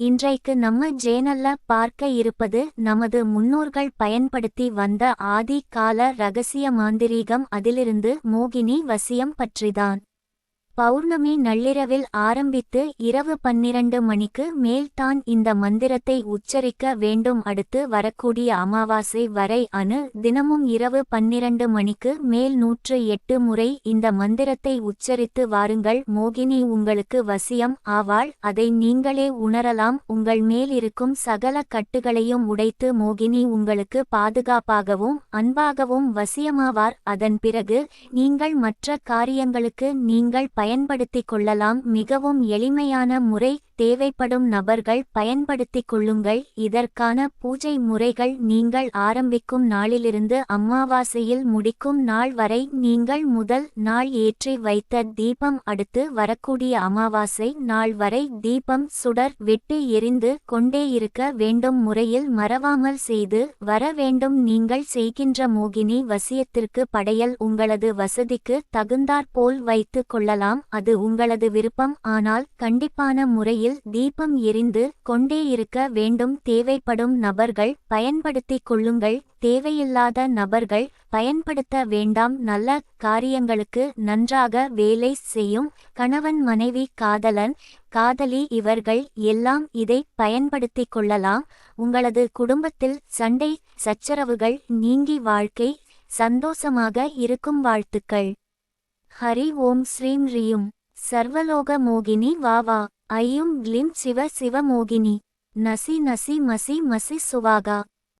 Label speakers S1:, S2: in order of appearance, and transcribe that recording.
S1: இன்றைக்கு நம்ம சேனல்ல பார்க்க இருப்பது நமது முன்னோர்கள் பயன்படுத்தி வந்த ஆதி கால ரகசிய மாந்திரீகம், அதிலிருந்து மோகினி வசியம் பற்றிதான். பௌர்ணமி நள்ளிரவில் ஆரம்பித்து இரவு 12 மணிக்கு மேல் தான் இந்த மந்திரத்தை உச்சரிக்க வேண்டும். அடுத்து வரக்கூடிய அமாவாசை வரை தினமும் இரவு 12 மணிக்கு மேல் 108 முறை இந்த மந்திரத்தை உச்சரித்து வாருங்கள். மோகினி உங்களுக்கு வசியம் ஆவாள். அதை நீங்களே உணரலாம். உங்கள் மேல் இருக்கும் சகல கட்டுகளையும் உடைத்து மோகினி உங்களுக்கு பாதுகாப்பாகவும் அன்பாகவும் வசியமாவார். அதன் பிறகு நீங்கள் மற்ற காரியங்களுக்கு நீங்கள் பயன்படுத்திக் கொள்ளலாம். மிகவும் எளிமையான முறை. தேவைப்படும் நபர்கள் பயன்படுத்திக் கொள்ளுங்கள். இதற்கான பூஜை முறைகள்: நீங்கள் ஆரம்பிக்கும் நாளிலிருந்து அமாவாசையில் முடிக்கும் நாள் வரை நீங்கள் முதல் நாள் ஏற்றி வைத்த தீபம் அடுத்து வரக்கூடிய அமாவாசை நாள் வரை தீபம் சுடர் விட்டு எரிந்து கொண்டே இருக்க வேண்டும். முறையில் மறவாமல் செய்து வர வேண்டும். நீங்கள் செய்கின்ற மோகினி வசியத்திற்கு படையல் உங்களது வசதிக்கு தகுந்தாற்போல் வைத்து கொள்ளலாம். அது உங்களது விருப்பம். ஆனால் கண்டிப்பான முறையில் தீபம் எரிந்து கொண்டே இருக்க வேண்டும். தேவைப்படும் நபர்கள் பயன்படுத்திக் கொள்ளுங்கள். தேவையில்லாத நபர்கள் பயன்படுத்த வேண்டாம். நல்ல காரியங்களுக்கு நன்றாக வேலை செய்யும் கணவன், மனைவி, காதலன், காதலி இவர்கள் எல்லாம் இதை பயன்படுத்திக் கொள்ளலாம். உங்களது குடும்பத்தில் சண்டை சச்சரவுகள் நீங்கி வாழ்க்கை சந்தோஷமாக இருக்கும். வாழ்த்துக்கள். ஹரி ஓம் ஸ்ரீம் ரீயும் சர்வலோக மோகினி வாவா. ஐயும் க்ளீம் சிவ சிவ மோகினி. நசி நசி மசி மசி சுவாகா.